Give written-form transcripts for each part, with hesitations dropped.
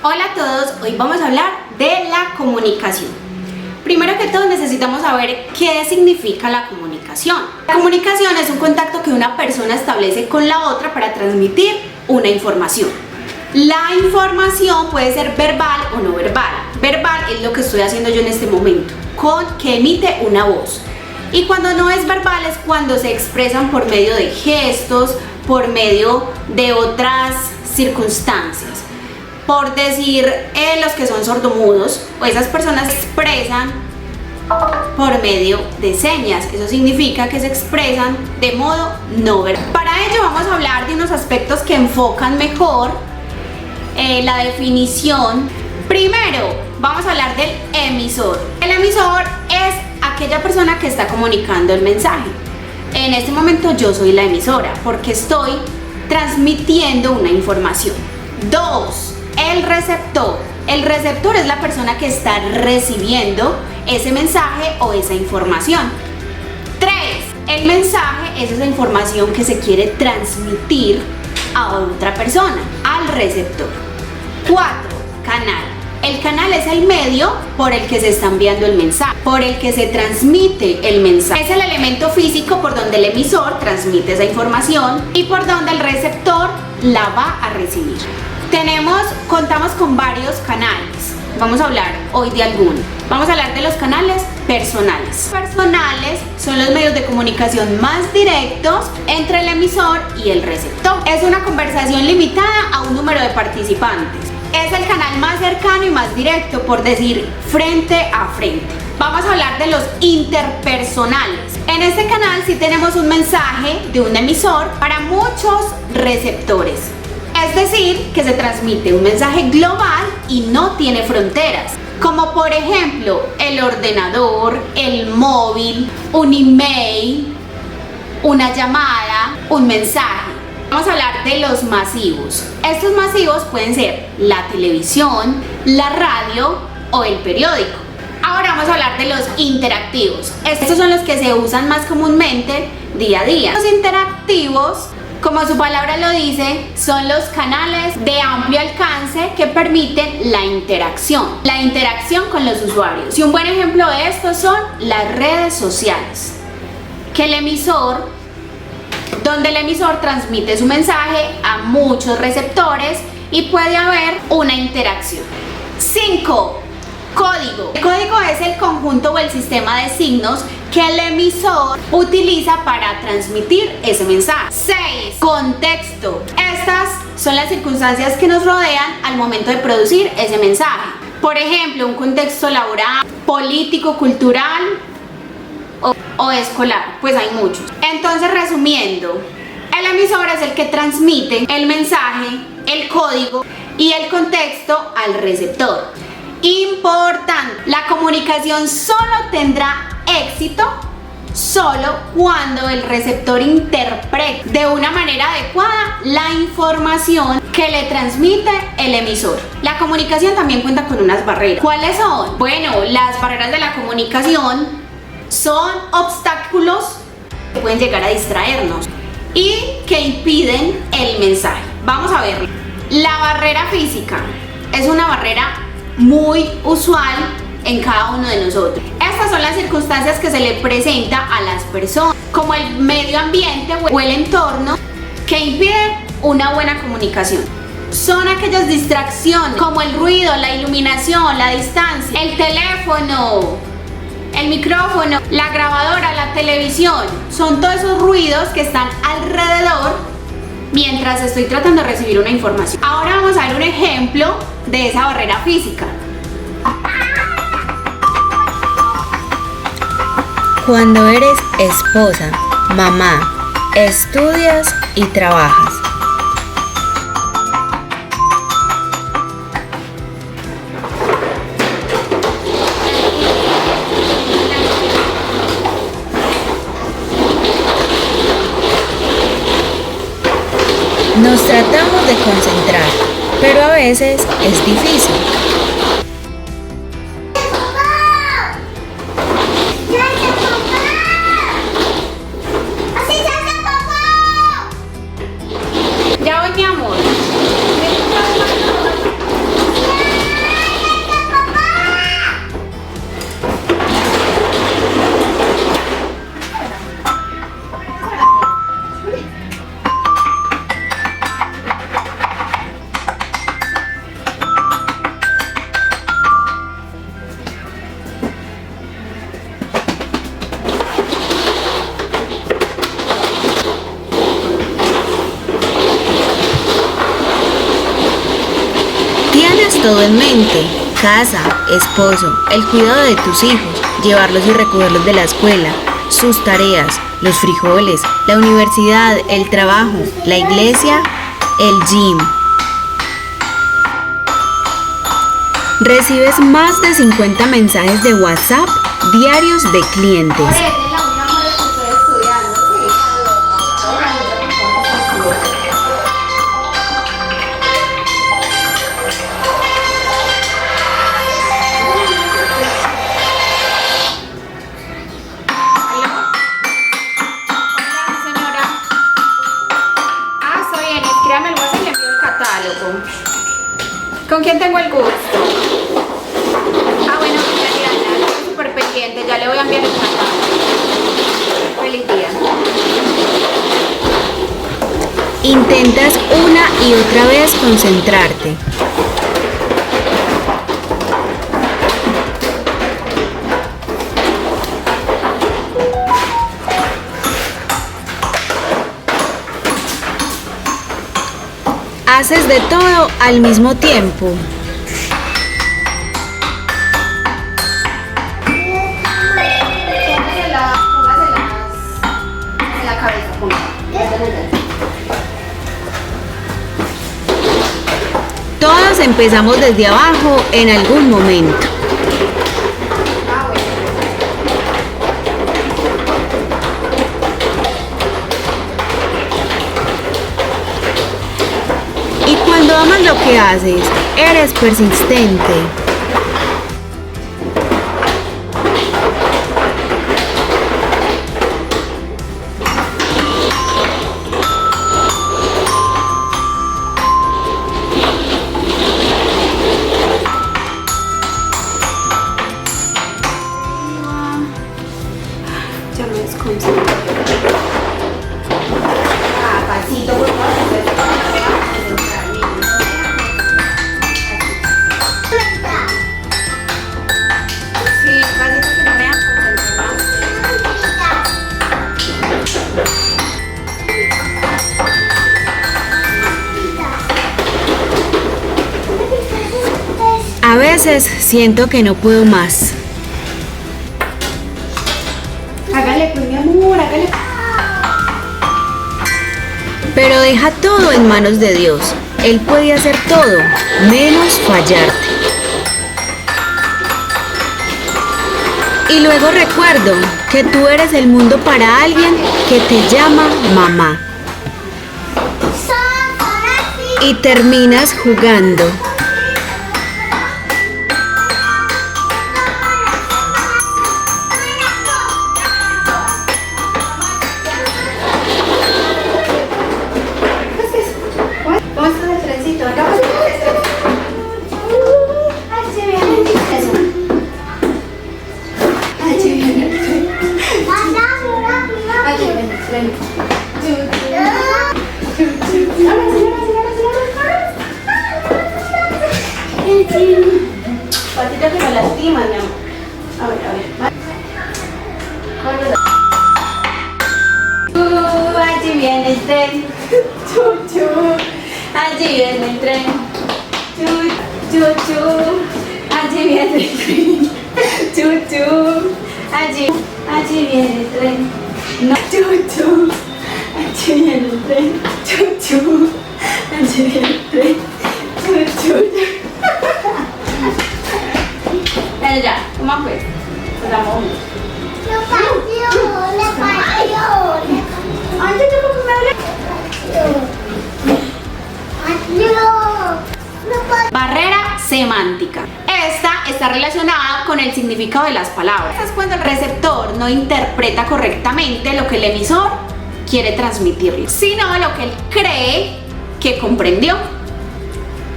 Hola a todos, hoy vamos a hablar de la comunicación. Primero que todo necesitamos saber qué significa la comunicación. La comunicación es un contacto que una persona establece con la otra para transmitir una información. La información puede ser verbal o no verbal. Verbal es lo que estoy haciendo yo en este momento, que emite una voz. Y cuando no es verbal es cuando se expresan por medio de gestos, por medio de otras circunstancias. Por decir, los que son sordomudos o esas personas expresan por medio de señas. Eso significa que se expresan de modo no verbal. Para ello vamos a hablar de unos aspectos que enfocan mejor la definición. Primero vamos a hablar del emisor. El emisor es aquella persona que está comunicando el mensaje. En este momento yo soy la emisora porque estoy transmitiendo una información. 2. El receptor. El receptor es la persona que está recibiendo ese mensaje o esa información. 3. El mensaje es esa información que se quiere transmitir a otra persona, al receptor. 4. Canal. El canal es el medio por el que se está enviando el mensaje, por el que se transmite el mensaje. Es el elemento físico por donde el emisor transmite esa información y por donde el receptor la va a recibir. Contamos con varios canales. Vamos a hablar hoy de algunos. Vamos a hablar de los canales personales. Personales son los medios de comunicación más directos entre el emisor y el receptor. Es una conversación limitada a un número de participantes. Es el canal más cercano y más directo, por decir, frente a frente. Vamos a hablar de los interpersonales. En este canal sí tenemos un mensaje de un emisor para muchos receptores. Es decir, que se transmite un mensaje global y no tiene fronteras, como por ejemplo el ordenador, el móvil, un email, una llamada, un mensaje. Vamos a hablar de los masivos. Estos masivos pueden ser la televisión, la radio o el periódico. Ahora vamos a hablar de los interactivos. Estos son los que se usan más comúnmente día a día. Los interactivos, como su palabra lo dice, son los canales de amplio alcance que permiten la interacción con los usuarios. Y un buen ejemplo de esto son las redes sociales, donde el emisor transmite su mensaje a muchos receptores y puede haber una interacción. 5. Código. El código es el conjunto o el sistema de signos que el emisor utiliza para transmitir ese mensaje. 6. Contexto. Estas son las circunstancias que nos rodean al momento de producir ese mensaje. Por ejemplo, un contexto laboral, político, cultural o escolar, pues hay muchos. Entonces, resumiendo, el emisor es el que transmite el mensaje, el código y el contexto al receptor. Importante, la comunicación solo tendrá éxito cuando el receptor interprete de una manera adecuada la información que le transmite el emisor. La comunicación también cuenta con unas barreras. ¿Cuáles son? Bueno, las barreras de la comunicación son obstáculos que pueden llegar a distraernos y que impiden el mensaje. Vamos a ver. La barrera física es una barrera muy usual en cada uno de nosotros. Estas son las circunstancias que se le presenta a las personas, como el medio ambiente o el entorno, que impiden una buena comunicación. Son aquellas distracciones como el ruido, la iluminación, la distancia, el teléfono, el micrófono, la grabadora, la televisión. Son todos esos ruidos que están alrededor mientras estoy tratando de recibir una información. Ahora vamos a ver un ejemplo de esa barrera física. Cuando eres esposa, mamá, estudias y trabajas. Nos tratamos de concentrar, pero a veces es difícil. Ya voy, mi amor. todo en mente: casa, esposo, el cuidado de tus hijos, llevarlos y recogerlos de la escuela, sus tareas, los frijoles, la universidad, el trabajo, la iglesia, el gym. Recibes más de 50 mensajes de WhatsApp diarios de clientes. Créame el WhatsApp y le envío el catálogo. ¿Con quién tengo el gusto? Bueno, ya estoy súper pendiente, ya le voy a enviar el catálogo. Feliz día. Intentas una y otra vez concentrarte. Haces de todo al mismo tiempo. En la cabeza, Todos empezamos desde abajo en algún momento. Y cuando amas lo que haces, eres persistente. Ya me desconcentré. Pasito, por favor. Sí, pasito que no me hagan A veces siento que no puedo más. Hágale pues, mi amor, hágale. Pero deja todo en manos de Dios. Él puede hacer todo, menos fallarte. Y luego recuerdo que tú eres el mundo para alguien que te llama mamá. Y terminas jugando. ¿Cómo está el trencito? Acá patita que me lastima, mi amor. A ver. Allí viene el tren. Allí viene el tren. Allí viene el tren. Allí viene el tren. No. Allí viene el tren. Allí viene el tren. Ya, ¿cómo fue? Pues la mami. Ay, yo tengo que barrera semántica. Esta está relacionada con el significado de las palabras. Es cuando el receptor no interpreta correctamente lo que el emisor quiere transmitirle, sino lo que él cree que comprendió.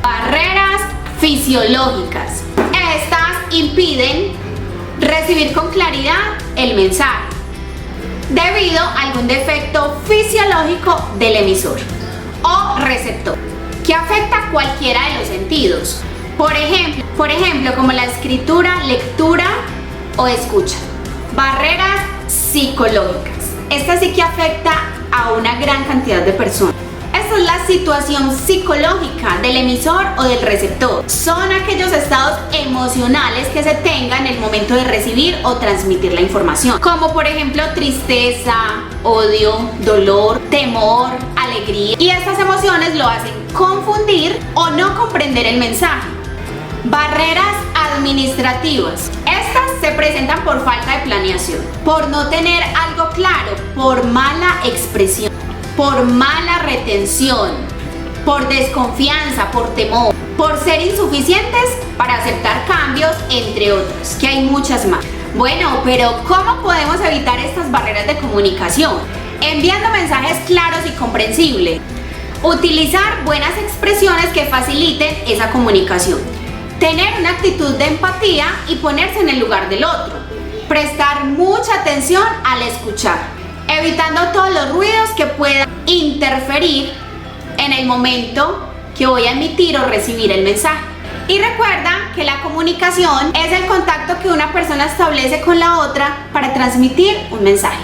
Barreras fisiológicas. Estas impiden recibir con claridad el mensaje debido a algún defecto fisiológico del emisor o receptor que afecta a cualquiera de los sentidos. Por ejemplo, como la escritura, lectura o escucha. Barreras psicológicas. Esta sí que afecta a una gran cantidad de personas. Esa es la situación psicológica del emisor o del receptor. Son aquellos estados emocionales que se tengan en el momento de recibir o transmitir la información, como por ejemplo tristeza, odio, dolor, temor, alegría. Y estas emociones lo hacen confundir o no comprender el mensaje. Barreras administrativas. Estas se presentan por falta de planeación, por no tener algo claro, por mala expresión, por mala retención, por desconfianza, por temor, por ser insuficientes para aceptar cambios, entre otros, que hay muchas más. Bueno, pero ¿cómo podemos evitar estas barreras de comunicación? Enviando mensajes claros y comprensibles. Utilizar buenas expresiones que faciliten esa comunicación. Tener una actitud de empatía y ponerse en el lugar del otro. Prestar mucha atención al escuchar, evitando todos los ruidos que puedan interferir en el momento que voy a emitir o recibir el mensaje. Y recuerda que la comunicación es el contacto que una persona establece con la otra para transmitir un mensaje.